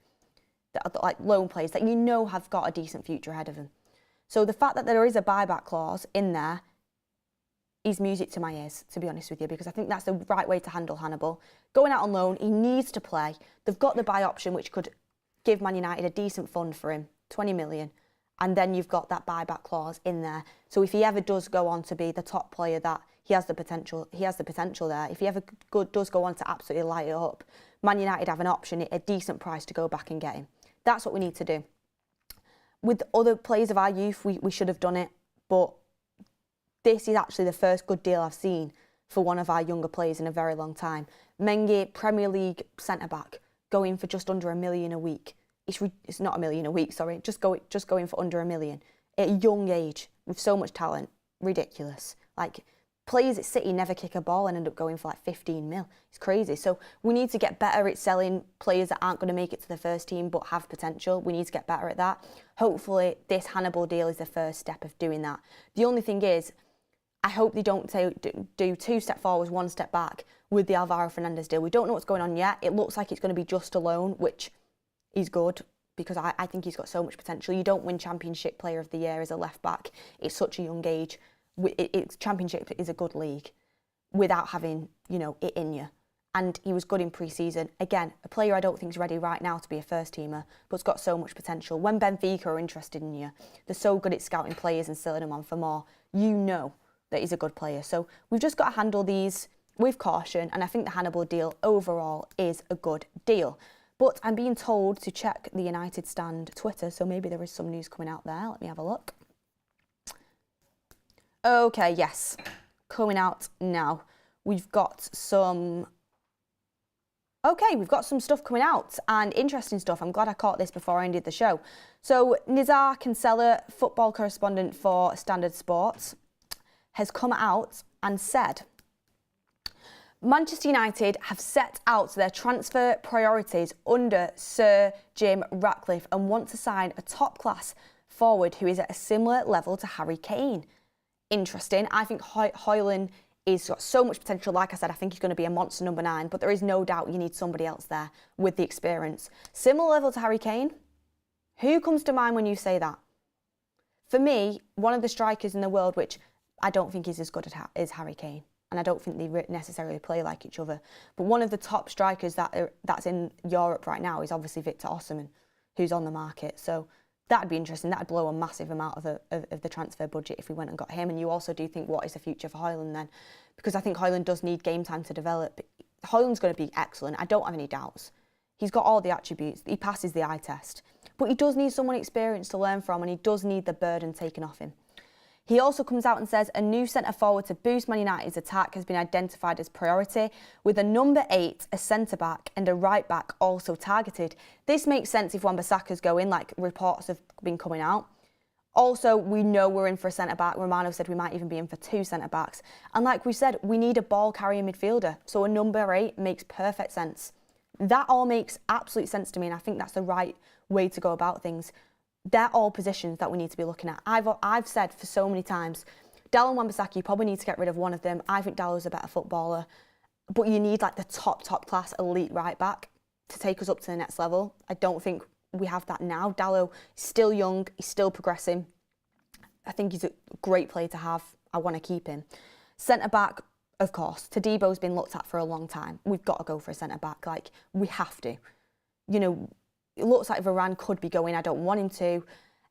Like loan players that you know have got a decent future ahead of them. So the fact that there is a buyback clause in there is music to my ears, to be honest with you, because I think that's the right way to handle Hannibal. Going out on loan, he needs to play. They've got the buy option, which could give Man United a decent fund for him, 20 million. And then you've got that buyback clause in there. So if he ever does go on to be the top player, that he has the potential there. If he ever does go on to absolutely light it up, Man United have an option at a decent price to go back and get him. That's what we need to do. With other players of our youth, we should have done it. But this is actually the first good deal I've seen for one of our younger players in a very long time. Mengi, Premier League centre-back, going for just under $1 million a week. It's not $1 million a week, sorry, just going for under $1 million. At a young age, with so much talent, ridiculous. Like, players at City never kick a ball and end up going for like 15 mil. It's crazy. So we need to get better at selling players that aren't going to make it to the first team but have potential. We need to get better at that. Hopefully this Hannibal deal is the first step of doing that. The only thing is, I hope they don't do 2 step forwards, 1 step back with the Alvaro Fernandez deal. We don't know what's going on yet. It looks like it's going to be just a loan, which is good because I think he's got so much potential. You don't win Championship Player of the Year as a left back. It's such a young age. Championship is a good league without having, it in you. And he was good in pre-season. Again, a player I don't think is ready right now to be a first teamer, but's got so much potential. When Benfica are interested in you, they're so good at scouting players and selling them on for more. You know that he's a good player. So we've just got to handle these with caution. And I think the Hannibal deal overall is a good deal. But I'm being told to check the United Stand Twitter. So maybe there is some news coming out there. Let me have a look. Okay, yes, coming out now. We've got some stuff coming out and interesting stuff. I'm glad I caught this before I ended the show. So Nizar Kinsella, football correspondent for Standard Sports, has come out and said, Manchester United have set out their transfer priorities under Sir Jim Ratcliffe and want to sign a top-class forward who is at a similar level to Harry Kane. Interesting. I think Højlund has got so much potential. Like I said, I think he's going to be a monster number 9, but there is no doubt you need somebody else there with the experience. Similar level to Harry Kane? Who comes to mind when you say that? For me, one of the strikers in the world, which I don't think is as good as Harry Kane, and I don't think they necessarily play like each other, but one of the top strikers that's in Europe right now is obviously Victor Osimhen, who's on the market. So that'd be interesting. That'd blow a massive amount of the transfer budget if we went and got him. And you also do think, what is the future for Højlund then? Because I think Højlund does need game time to develop. Højlund's going to be excellent. I don't have any doubts. He's got all the attributes. He passes the eye test. But he does need someone experienced to learn from, and he does need the burden taken off him. He also comes out and says a new centre-forward to boost Man United's attack has been identified as priority, with a number 8, a centre-back and a right-back also targeted. This makes sense if Wan-Bissaka's going, like reports have been coming out. Also, we know we're in for a centre-back. Romano said we might even be in for 2 centre-backs. And like we said, we need a ball-carrying midfielder. So a number 8 makes perfect sense. That all makes absolute sense to me, and I think that's the right way to go about things. They're all positions that we need to be looking at. I've said for so many times, Dalot and Wan-Bissaka, you probably need to get rid of one of them. I think Dalot's a better footballer, but you need like the top class elite right back to take us up to the next level. I don't think we have that now. Dalot is still young, he's still progressing. I think he's a great player to have. I want to keep him. Centre back, of course. Todibo's been looked at for a long time. We've got to go for a centre back. Like, we have to. It looks like Varane could be going. I don't want him to.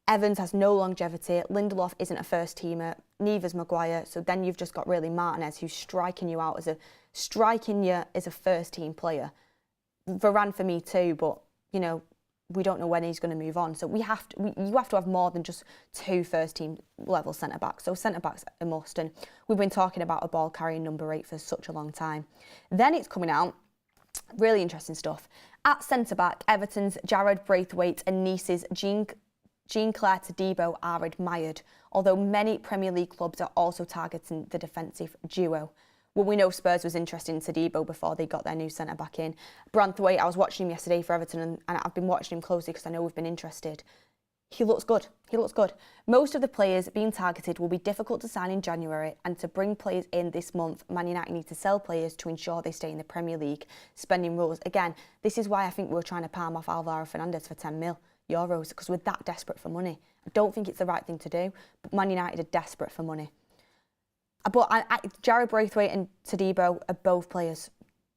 Evans has no longevity. Lindelof isn't a first teamer. Neither's Maguire. So then you've just got really Martinez, who's striking you as a first team player. Varane for me too, but we don't know when he's going to move on. So you have to have more than just 2 first team level centre backs. So centre backs a must. And we've been talking about a ball carrying number 8 for such a long time. Then it's coming out. Really interesting stuff. At centre-back, Everton's Jared Braithwaite and Nice's Jean-Claire Todibo are admired, although many Premier League clubs are also targeting the defensive duo. Well, we know Spurs was interested in Todibo before they got their new centre-back in. Branthwaite, I was watching him yesterday for Everton, and I've been watching him closely because I know we've been interested. He looks good. Most of the players being targeted will be difficult to sign in January, and to bring players in this month, Man United need to sell players to ensure they stay in the Premier League. Spending rules. Again, this is why I think we're trying to palm off Alvaro Fernandez for €10 million, because we're that desperate for money. I don't think it's the right thing to do, but Man United are desperate for money. But Jared Braithwaite and Todibo are both players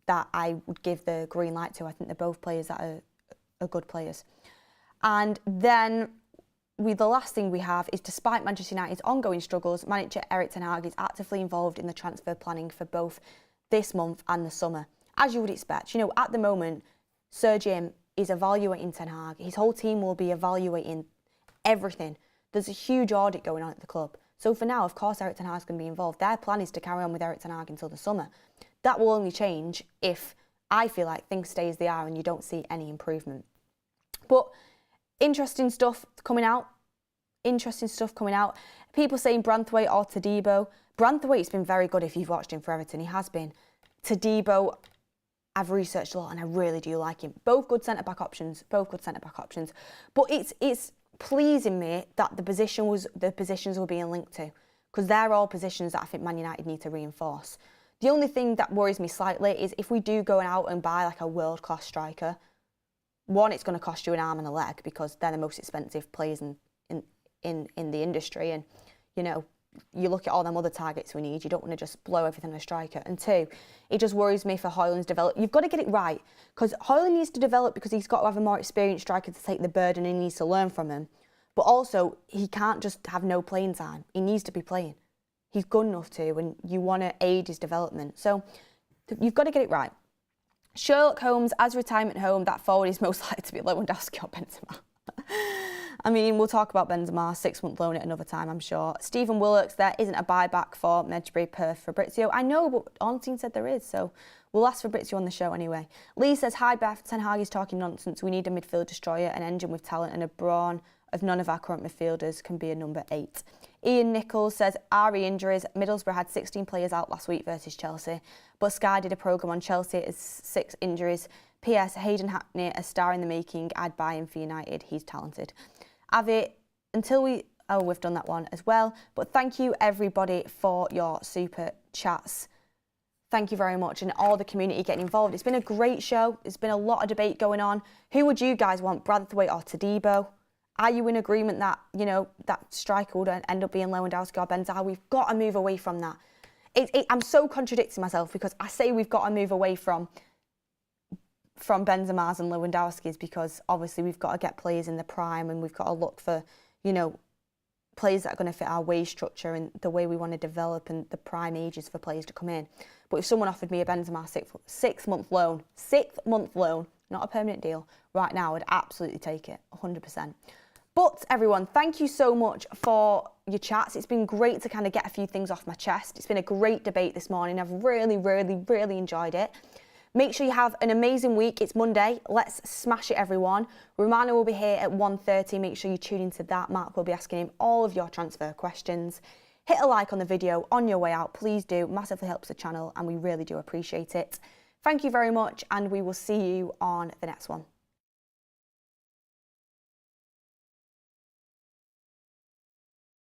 that I would give the green light to. I think they're both players that are good players. And then the last thing we have is, despite Manchester United's ongoing struggles, manager Erik ten Hag is actively involved in the transfer planning for both this month and the summer. As you would expect, at the moment, Sir Jim is evaluating Ten Hag. His whole team will be evaluating everything. There's a huge audit going on at the club. So for now, of course, Erik ten Hag's going to be involved. Their plan is to carry on with Erik ten Hag until the summer. That will only change if I feel like things stay as they are and you don't see any improvement. But interesting stuff coming out. People saying Branthwaite or Todibo. Branthwaite's been very good if you've watched him for Everton. He has been. Todibo, I've researched a lot and I really do like him. Both good centre-back options. But it's pleasing me that the positions were being linked to, because they're all positions that I think Man United need to reinforce. The only thing that worries me slightly is if we do go out and buy like a world-class striker, one, it's going to cost you an arm and a leg because they're the most expensive players in the industry. And, you know, you look at all them other targets we need, you don't want to just blow everything on a striker. And two, it just worries me for Højlund's development. You've got to get it right, because Højlund needs to develop because he's got to have a more experienced striker to take the burden and he needs to learn from him. But also, he can't just have no playing time. He needs to be playing. He's good enough to, and you want to aid his development. So you've got to get it right. Sherlock Holmes, as retirement home, that forward is most likely to be Lewandowski or Benzema. I mean, we'll talk about Benzema, 6-month loan at another time, I'm sure. Stephen Willox, there isn't a buyback for Mejbri per Fabrizio. I know, but Ornstein said there is, so we'll ask Fabrizio on the show anyway. Lee says, hi Beth, Ten Hag is talking nonsense. We need a midfield destroyer, an engine with talent and a brawn of none of our current midfielders can be a number 8. Ian Nichols says, RE injuries. Middlesbrough had 16 players out last week versus Chelsea, but Sky did a programme on Chelsea as 6 injuries. P.S. Hayden Hackney, a star in the making. I'd buy him for United. He's talented. Avi, we've done that one as well. But thank you everybody for your super chats. Thank you very much, and all the community getting involved. It's been a great show. There's been a lot of debate going on. Who would you guys want, Branthwaite or Todibo? Are you in agreement that, you know, that striker would end up being Lewandowski or Benzema? We've got to move away from that. I'm so contradicting myself because I say we've got to move away from Benzema's and Lewandowski's, because obviously we've got to get players in the prime and we've got to look for, you know, players that are going to fit our wage structure and the way we want to develop and the prime ages for players to come in. But if someone offered me a Benzema 6-month loan, not a permanent deal, right now, I'd absolutely take it, 100%. But everyone, thank you so much for your chats. It's been great to kind of get a few things off my chest. It's been a great debate this morning. I've really, really, really enjoyed it. Make sure you have an amazing week. It's Monday. Let's smash it, everyone. Romano will be here at 1:30. Make sure you tune into that. Mark will be asking him all of your transfer questions. Hit a like on the video on your way out. Please do. Massively helps the channel and we really do appreciate it. Thank you very much, and we will see you on the next one.